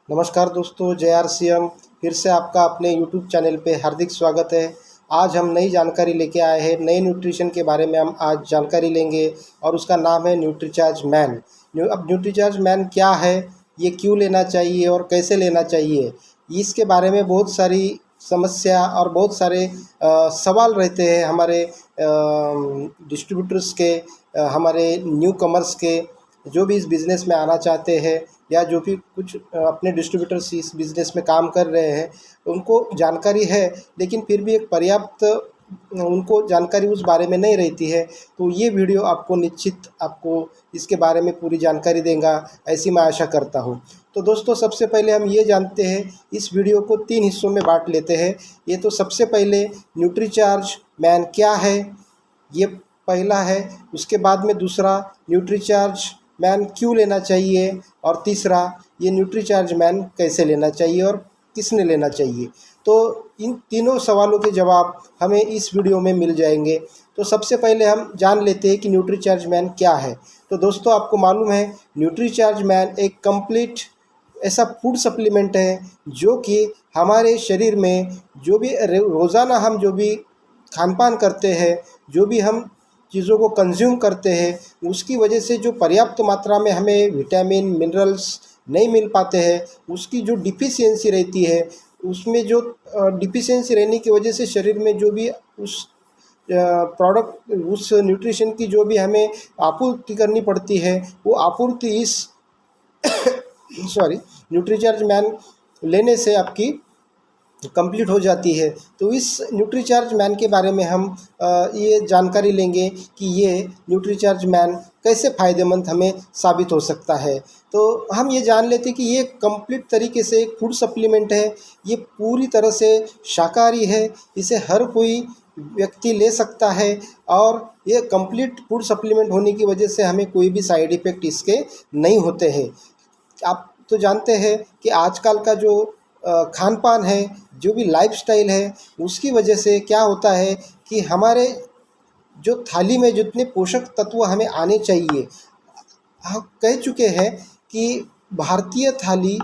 नमस्कार दोस्तों, जय आरसीएम। फिर से आपका अपने यूट्यूब चैनल पे हार्दिक स्वागत है। आज हम नई जानकारी लेके आए हैं। नए न्यूट्रिशन के बारे में हम आज जानकारी लेंगे और उसका नाम है न्यूट्रीचार्ज मैन। अब न्यूट्रीचार्ज मैन क्या है, ये क्यों लेना चाहिए और कैसे लेना चाहिए, इसके बारे में बहुत सारी समस्या और बहुत सारे सवाल रहते हैं हमारे डिस्ट्रीब्यूटर्स के, हमारे न्यू कमर्स के, जो भी इस बिज़नेस में आना चाहते हैं या जो भी कुछ अपने डिस्ट्रीब्यूटर्स इस बिज़नेस में काम कर रहे हैं, उनको जानकारी है लेकिन फिर भी एक पर्याप्त उनको जानकारी उस बारे में नहीं रहती है। तो ये वीडियो आपको निश्चित आपको इसके बारे में पूरी जानकारी देगा, ऐसी मैं आशा करता हूँ। तो दोस्तों, सबसे पहले हम ये जानते हैं, इस वीडियो को 3 हिस्सों में बाँट लेते हैं। ये तो सबसे पहले न्यूट्रीचार्ज मैन क्या है, ये पहला है। उसके बाद में दूसरा, न्यूट्रीचार्ज मैन क्यों लेना चाहिए, और तीसरा, ये न्यूट्रीचार्ज मैन कैसे लेना चाहिए और किसने लेना चाहिए। तो इन तीनों सवालों के जवाब हमें इस वीडियो में मिल जाएंगे। तो सबसे पहले हम जान लेते हैं कि न्यूट्रीचार्ज मैन क्या है। तो दोस्तों, आपको मालूम है न्यूट्रीचार्ज मैन एक कंप्लीट ऐसा फूड सप्लीमेंट है जो कि हमारे शरीर में जो भी रोज़ाना हम जो भी खान पान करते हैं, जो भी हम चीज़ों को कंज्यूम करते हैं, उसकी वजह से जो पर्याप्त मात्रा में हमें विटामिन मिनरल्स नहीं मिल पाते हैं, उसकी जो डिफिशियंसी रहती है, उसमें जो डिफिशियंसी रहने की वजह से शरीर में जो भी उस प्रोडक्ट उस न्यूट्रिशन की जो भी हमें आपूर्ति करनी पड़ती है, वो आपूर्ति इस न्यूट्रीचार्ज मैन लेने से आपकी कंप्लीट हो जाती है। तो इस न्यूट्रीचार्ज मैन के बारे में हम ये जानकारी लेंगे कि ये न्यूट्रीचार्ज मैन कैसे फ़ायदेमंद हमें साबित हो सकता है। तो हम ये जान लेते हैं कि ये कंप्लीट तरीके से एक फूड सप्लीमेंट है। ये पूरी तरह से शाकाहारी है, इसे हर कोई व्यक्ति ले सकता है और ये कंप्लीट फूड सप्लीमेंट होने की वजह से हमें कोई भी साइड इफ़ेक्ट इसके नहीं होते हैं। आप तो जानते हैं कि आजकल का जो खान पान है, जो भी लाइफस्टाइल है, उसकी वजह से क्या होता है कि हमारे जो थाली में जितने पोषक तत्व हमें आने चाहिए, हम कह चुके हैं कि भारतीय थाली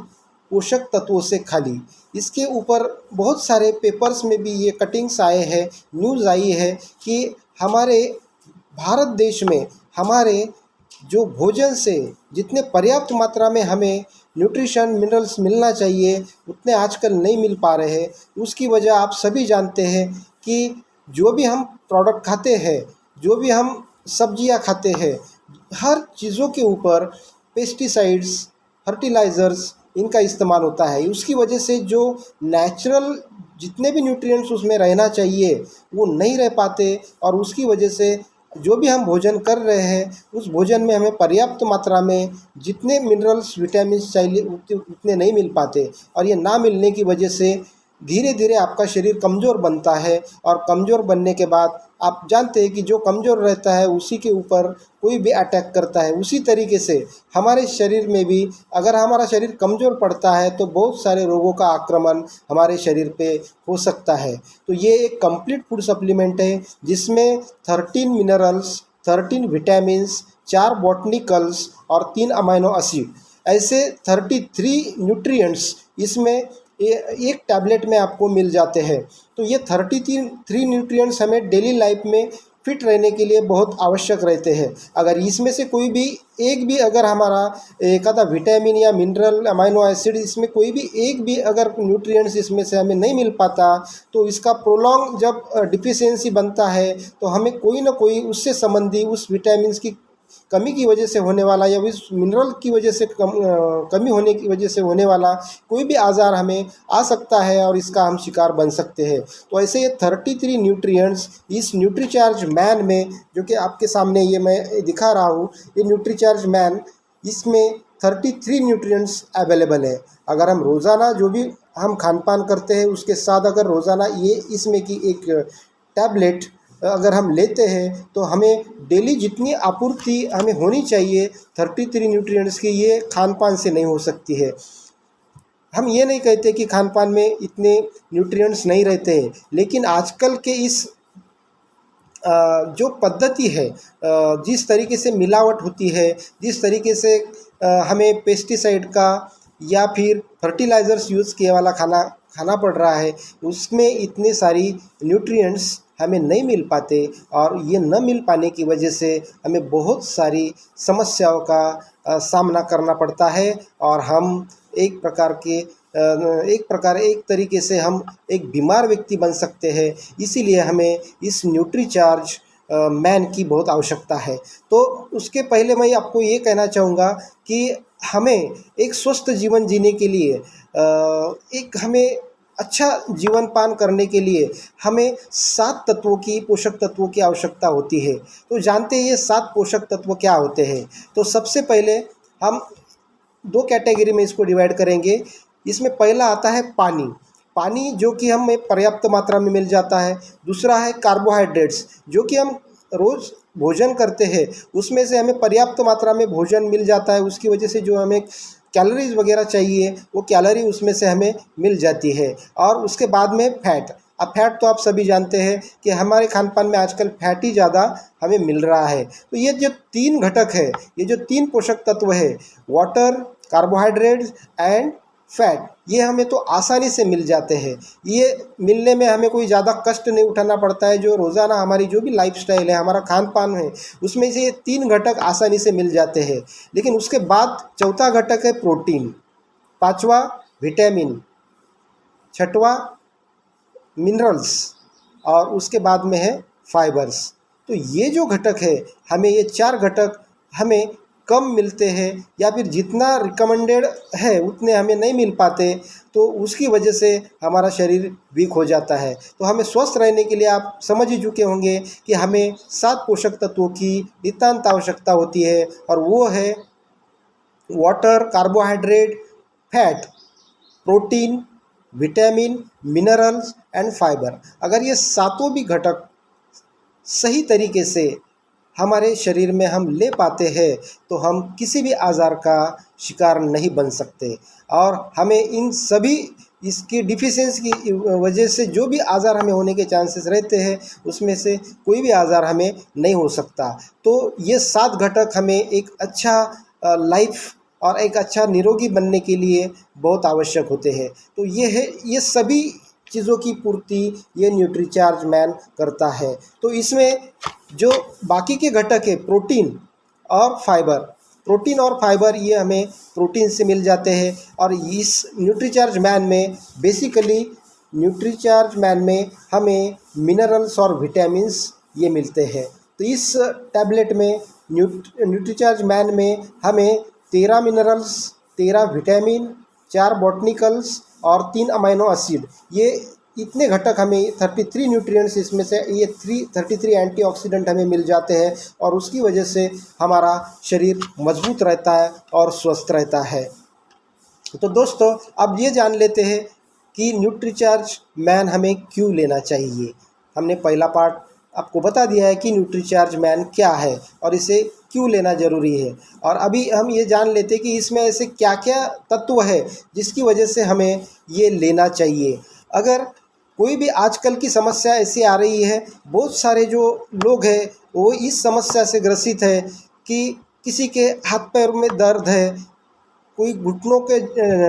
पोषक तत्वों से खाली। इसके ऊपर बहुत सारे पेपर्स में भी ये कटिंग्स आए हैं, न्यूज़ आई है कि हमारे भारत देश में हमारे जो भोजन से जितने पर्याप्त मात्रा में हमें न्यूट्रिशन मिनरल्स मिलना चाहिए, उतने आजकल नहीं मिल पा रहे हैं। उसकी वजह आप सभी जानते हैं कि जो भी हम प्रोडक्ट खाते हैं, जो भी हम सब्जियां खाते हैं, हर चीज़ों के ऊपर पेस्टिसाइड्स, फर्टिलाइज़र्स इनका इस्तेमाल होता है। उसकी वजह से जो नेचुरल जितने भी न्यूट्रिएंट्स उसमें रहना चाहिए, वो नहीं रह पाते और उसकी वजह से जो भी हम भोजन कर रहे हैं, उस भोजन में हमें पर्याप्त मात्रा में जितने मिनरल्स विटामिन्स चाहिए उतने नहीं मिल पाते और ये ना मिलने की वजह से धीरे धीरे आपका शरीर कमज़ोर बनता है और कमज़ोर बनने के बाद आप जानते हैं कि जो कमज़ोर रहता है उसी के ऊपर कोई भी अटैक करता है। उसी तरीके से हमारे शरीर में भी अगर हमारा शरीर कमज़ोर पड़ता है तो बहुत सारे रोगों का आक्रमण हमारे शरीर पे हो सकता है। तो ये एक कंप्लीट फूड सप्लीमेंट है जिसमें 13 मिनरल्स, 13 विटामिन्स, 4 बॉटनिकल्स और 3 अमाइनो एसिड, ऐसे 33 न्यूट्रिएंट्स इसमें एक टैबलेट में आपको मिल जाते हैं। तो ये 33 न्यूट्रिएंट्स हमें डेली लाइफ में फिट रहने के लिए बहुत आवश्यक रहते हैं। अगर इसमें से कोई भी एक भी अगर हमारा एक आधा विटामिन या मिनरल, अमाइनो एसिड, इसमें कोई भी एक भी अगर न्यूट्रिएंट्स इसमें से हमें नहीं मिल पाता, तो इसका प्रोलॉन्ग जब डिफिशियंसी बनता है तो हमें कोई ना कोई उससे संबंधी उस विटामिन्स की कमी की वजह से होने वाला या उस मिनरल की वजह से कमी होने की वजह से होने वाला कोई भी आज़ार हमें आ सकता है और इसका हम शिकार बन सकते हैं। तो ऐसे ये 33 न्यूट्रिएंट्स इस न्यूट्रीचार्ज मैन में, जो कि आपके सामने ये मैं दिखा रहा हूँ, ये न्यूट्रीचार्ज मैन, इसमें 33 न्यूट्रिएंट्स अवेलेबल है। अगर हम रोज़ाना जो भी हम खान पान करते हैं उसके साथ अगर रोज़ाना ये इसमें की एक टैबलेट अगर हम लेते हैं तो हमें डेली जितनी आपूर्ति हमें होनी चाहिए 33 न्यूट्रिएंट्स की, ये खान पान से नहीं हो सकती है। हम ये नहीं कहते कि खान पान में इतने न्यूट्रिएंट्स नहीं रहते हैं, लेकिन आजकल के इस जो पद्धति है, जिस तरीके से मिलावट होती है, जिस तरीके से हमें पेस्टिसाइड का या फिर फर्टिलाइज़र्स यूज़ किए वाला खाना खाना पड़ रहा है, उसमें इतने सारी न्यूट्रिएंट्स हमें नहीं मिल पाते, और ये न मिल पाने की वजह से हमें बहुत सारी समस्याओं का सामना करना पड़ता है, और हम एक प्रकार के एक तरीके से हम एक बीमार व्यक्ति बन सकते हैं। इसीलिए हमें इस न्यूट्रीचार्ज मैन की बहुत आवश्यकता है। तो उसके पहले मैं आपको ये कहना चाहूँगा कि हमें एक स्वस्थ जीवन जीने के लिए एक हमें अच्छा जीवन पान करने के लिए हमें 7 तत्वों की पोषक तत्वों की आवश्यकता होती है। तो जानते हैं ये 7 पोषक तत्व क्या होते हैं? तो सबसे पहले हम 2 कैटेगरी में इसको डिवाइड करेंगे। इसमें पहला आता है पानी। पानी जो कि हमें पर्याप्त मात्रा में मिल जाता है। दूसरा है कार्बोहाइड्रेट्स, जो कि हम रोज़ भोजन करते हैं उसमें से हमें पर्याप्त मात्रा में भोजन मिल जाता है, उसकी वजह से जो हमें कैलोरीज वगैरह चाहिए वो कैलोरी उसमें से हमें मिल जाती है। और उसके बाद में फैट। अब फैट तो आप सभी जानते हैं कि हमारे खान पान में आजकल फैट ही ज़्यादा हमें मिल रहा है। तो ये जो 3 घटक है, ये जो 3 पोषक तत्व है, वाटर, कार्बोहाइड्रेट्स एंड फैट, ये हमें तो आसानी से मिल जाते हैं। ये मिलने में हमें कोई ज़्यादा कष्ट नहीं उठाना पड़ता है। जो रोज़ाना हमारी जो भी लाइफस्टाइल है, हमारा खान पान है, उसमें से ये 3 घटक आसानी से मिल जाते हैं। लेकिन उसके बाद चौथा घटक है प्रोटीन, पांचवा विटामिन, छठवा मिनरल्स, और उसके बाद में है फाइबर्स। तो ये जो घटक है, हमें ये 4 घटक हमें कम मिलते हैं, या फिर जितना रिकमेंडेड है उतने हमें नहीं मिल पाते, तो उसकी वजह से हमारा शरीर वीक हो जाता है। तो हमें स्वस्थ रहने के लिए आप समझ ही चुके होंगे कि हमें 7 पोषक तत्वों की नितांत आवश्यकता होती है, और वो है water, carbohydrate, fat, protein, vitamin, minerals and fibre. अगर ये सातों भी घटक सही तरीके से हमारे शरीर में हम ले पाते हैं, तो हम किसी भी आज़ार का शिकार नहीं बन सकते। और हमें इन सभी इसकी डिफिशियंसी की वजह से जो भी आज़ार हमें होने के चांसेस रहते हैं, उसमें से कोई भी आज़ार हमें नहीं हो सकता। तो ये 7 घटक हमें एक अच्छा लाइफ और एक अच्छा निरोगी बनने के लिए बहुत आवश्यक होते हैं। तो ये सभी चीज़ों की पूर्ति ये न्यूट्रीचार्ज मैन करता है। तो इसमें जो बाकी के घटक है, प्रोटीन और फाइबर, प्रोटीन और फाइबर ये हमें प्रोटीन से मिल जाते हैं। और इस न्यूट्रीचार्ज मैन में बेसिकली न्यूट्रीचार्ज मैन में हमें मिनरल्स और विटामिन्स ये मिलते हैं। तो इस टैबलेट में न्यूट्रीचार्ज मैन में हमें 13 मिनरल्स, 13 विटामिन, 4 बॉटनिकल्स और 3 अमीनो एसिड, ये इतने घटक हमें 33 न्यूट्रिएंट्स, इसमें से ये 33 एंटीऑक्सीडेंट हमें मिल जाते हैं, और उसकी वजह से हमारा शरीर मजबूत रहता है और स्वस्थ रहता है। तो दोस्तों, अब ये जान लेते हैं कि न्यूट्रीचार्ज मैन हमें क्यों लेना चाहिए। हमने पहला पार्ट आपको बता दिया है कि न्यूट्रीचार्ज मैन क्या है और इसे क्यों लेना ज़रूरी है। और अभी हम ये जान लेते हैं कि इसमें ऐसे क्या क्या तत्व है जिसकी वजह से हमें ये लेना चाहिए। अगर कोई भी आजकल की समस्या ऐसी आ रही है, बहुत सारे जो लोग हैं वो इस समस्या से ग्रसित है कि किसी के हाथ पैर में दर्द है, कोई घुटनों के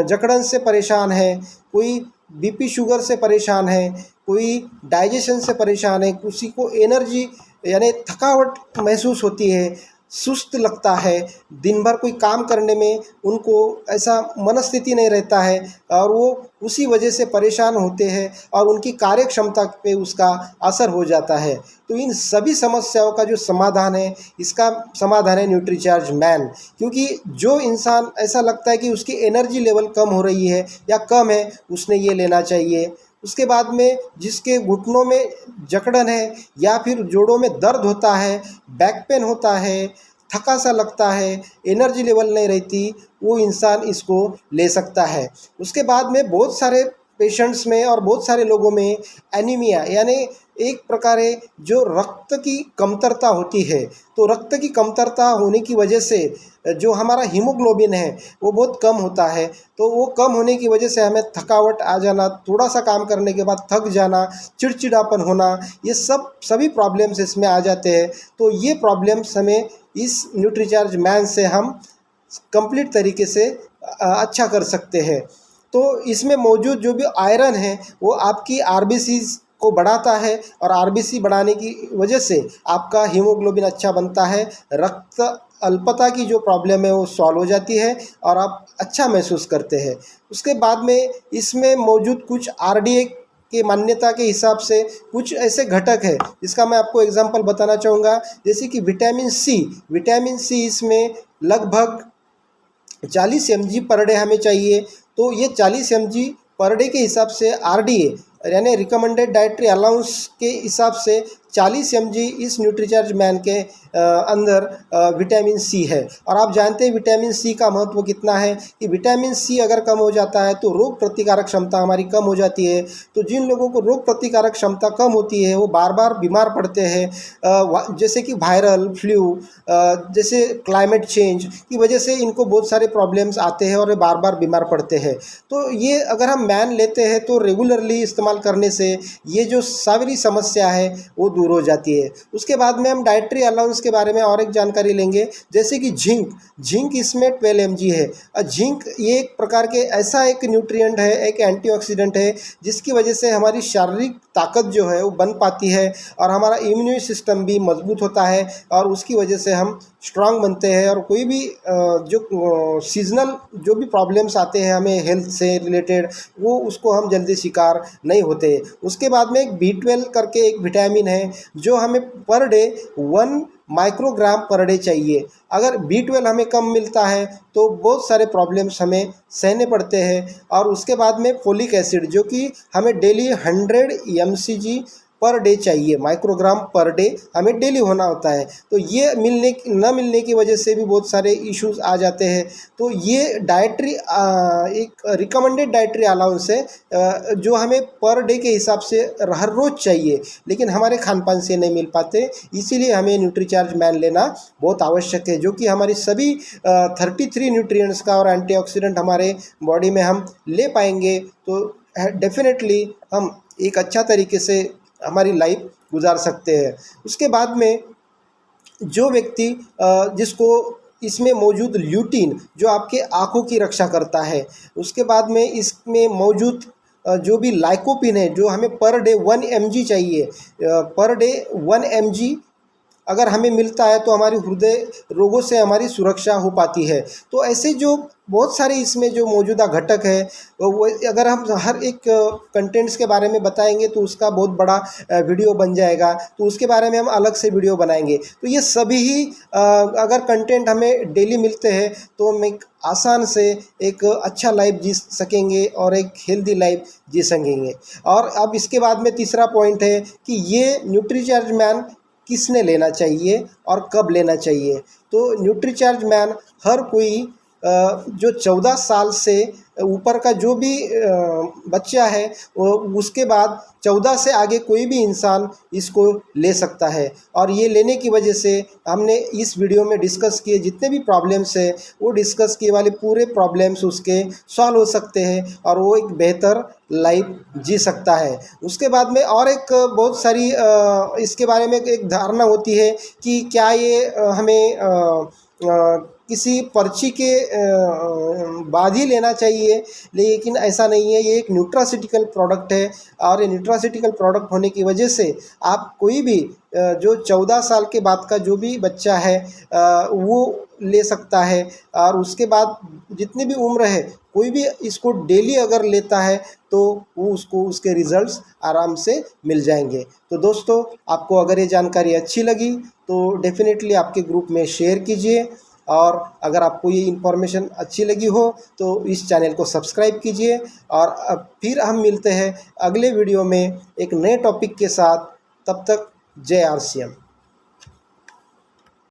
जकड़न से परेशान है, कोई बीपी शुगर से परेशान है, कोई डाइजेशन से परेशान है, किसी को एनर्जी यानी थकावट महसूस होती है, सुस्त लगता है, दिन भर कोई काम करने में उनको ऐसा मनस्थिति नहीं रहता है, और वो उसी वजह से परेशान होते हैं और उनकी कार्य क्षमता पे उसका असर हो जाता है। तो इन सभी समस्याओं का जो समाधान है, इसका समाधान है न्यूट्रीचार्ज मैन। क्योंकि जो इंसान ऐसा लगता है कि उसकी एनर्जी लेवल कम हो रही है या कम है, उसने ये लेना चाहिए। उसके बाद में जिसके घुटनों में जकड़न है या फिर जोड़ों में दर्द होता है, बैक पेन होता है, थका सा लगता है, एनर्जी लेवल नहीं रहती, वो इंसान इसको ले सकता है। उसके बाद में बहुत सारे पेशेंट्स में और बहुत सारे लोगों में एनीमिया यानी एक प्रकार जो रक्त की कमतरता होती है, तो रक्त की कमतरता होने की वजह से जो हमारा हीमोग्लोबिन है वो बहुत कम होता है। तो वो कम होने की वजह से हमें थकावट आ जाना, थोड़ा सा काम करने के बाद थक जाना, चिड़चिड़ापन होना, ये सभी प्रॉब्लम्स इसमें आ जाते हैं। तो ये प्रॉब्लम्स हमें इस न्यूट्रीचार्ज मैन से हम कंप्लीट तरीके से अच्छा कर सकते हैं। तो इसमें मौजूद जो भी आयरन है वो आपकी आरबीसीज़ को बढ़ाता है और आरबीसी बढ़ाने की वजह से आपका हीमोग्लोबिन अच्छा बनता है, रक्त अल्पता की जो प्रॉब्लम है वो सॉल्व हो जाती है और आप अच्छा महसूस करते हैं। उसके बाद में इसमें मौजूद कुछ आरडीए के मान्यता के हिसाब से कुछ ऐसे घटक है जिसका मैं आपको एग्जांपल बताना चाहूँगा, जैसे कि विटामिन सी इसमें लगभग 40 mg पर डे हमें चाहिए। तो ये 40 mg पर डे के हिसाब से आरडीए यानी रिकमेंडेड डाइटरी अलाउंस के हिसाब से 40 mg इस न्यूट्रीचार्ज मैन के अंदर विटामिन सी है। और आप जानते हैं विटामिन सी का महत्व कितना है कि विटामिन सी अगर कम हो जाता है तो रोग प्रतिकारक क्षमता हमारी कम हो जाती है। तो जिन लोगों को रोग प्रतिकारक क्षमता कम होती है वो बार बार बीमार पड़ते हैं, जैसे कि वायरल फ्लू, जैसे क्लाइमेट चेंज की वजह से इनको बहुत सारे प्रॉब्लम्स आते हैं और ये बार बार बीमार पड़ते हैं। तो ये अगर हम मैन लेते हैं तो रेगुलरली इस्तेमाल करने से ये जो सारी समस्या है वो दूर हो जाती है। उसके बाद में हम डाइटरी अलाउंस के बारे में और एक जानकारी लेंगे, जैसे कि जिंक इसमें 12 mg है। जिंक ये एक प्रकार के ऐसा एक न्यूट्रिएंट है, एक एंटीऑक्सीडेंट है जिसकी वजह से हमारी शारीरिक ताकत जो है वो बन पाती है और हमारा इम्यून सिस्टम भी मजबूत होता है और उसकी वजह से हम स्ट्रांग बनते हैं और कोई भी जो सीजनल जो भी प्रॉब्लम्स आते हैं हमें हेल्थ से रिलेटेड वो उसको हम जल्दी शिकार नहीं होते। उसके बाद में एक B12 करके एक विटामिन है जो हमें per day 1 microgram per day चाहिए। अगर B12 हमें कम मिलता है तो बहुत सारे प्रॉब्लम्स हमें सहने पड़ते हैं। और उसके बाद में फोलिक एसिड जो कि हमें डेली 100 mcg पर डे चाहिए, माइक्रोग्राम पर डे हमें डेली होना होता है। तो ये न मिलने की वजह से भी बहुत सारे इश्यूज आ जाते हैं। तो ये डाइटरी एक रिकमेंडेड डाइटरी अलाउंस है जो हमें पर डे के हिसाब से हर रोज़ चाहिए, लेकिन हमारे खान पान से नहीं मिल पाते। इसीलिए हमें न्यूट्रीचार्ज मैन लेना बहुत आवश्यक है, जो कि हमारी सभी 33 न्यूट्रिएंट्स का और एंटीऑक्सीडेंट हमारे बॉडी में हम ले पाएंगे। तो डेफिनेटली हम एक अच्छा तरीके से हमारी लाइफ गुजार सकते हैं। उसके बाद में जो व्यक्ति जिसको इसमें मौजूद ल्यूटीन जो आपके आँखों की रक्षा करता है, उसके बाद में इसमें मौजूद जो भी लाइकोपिन है जो हमें पर डे 1 mg चाहिए, पर डे 1 mg अगर हमें मिलता है तो हमारी हृदय रोगों से हमारी सुरक्षा हो पाती है। तो ऐसे जो बहुत सारे इसमें जो मौजूदा घटक है वो अगर हम हर एक कंटेंट्स के बारे में बताएंगे तो उसका बहुत बड़ा वीडियो बन जाएगा, तो उसके बारे में हम अलग से वीडियो बनाएंगे। तो ये सभी ही अगर कंटेंट हमें डेली मिलते हैं तो हम एक आसान से एक अच्छा लाइफ जी सकेंगे और एक हेल्दी लाइफ जी सकेंगे। और अब इसके बाद में तीसरा पॉइंट है कि ये न्यूट्रीचार्ज मैन किसने लेना चाहिए और कब लेना चाहिए। तो न्यूट्रीचार्ज मैन हर कोई जो 14 साल से ऊपर का जो भी बच्चा है वो उसके बाद 14 से आगे कोई भी इंसान इसको ले सकता है। और ये लेने की वजह से हमने इस वीडियो में डिस्कस किए जितने भी प्रॉब्लम्स है वो डिस्कस किए वाले पूरे प्रॉब्लम्स उसके सॉल्व हो सकते हैं और वो एक बेहतर लाइफ जी सकता है। उसके बाद में और एक बहुत सारी इसके बारे में एक धारणा होती है कि क्या ये हमें किसी पर्ची के बाद ही लेना चाहिए, लेकिन ऐसा नहीं है। ये एक न्यूट्रासिटिकल प्रोडक्ट है और ये न्यूट्रासिटिकल प्रोडक्ट होने की वजह से आप कोई भी जो 14 साल के बाद का जो भी बच्चा है वो ले सकता है। और उसके बाद जितनी भी उम्र है कोई भी इसको डेली अगर लेता है तो वो उसको उसके रिजल्ट्स आराम से मिल जाएंगे। तो दोस्तों, आपको अगर ये जानकारी अच्छी लगी तो डेफिनेटली आपके ग्रुप में शेयर कीजिए और अगर आपको ये इन्फॉर्मेशन अच्छी लगी हो तो इस चैनल को सब्सक्राइब कीजिए। और अब फिर हम मिलते हैं अगले वीडियो में एक नए टॉपिक के साथ। तब तक जय RCM।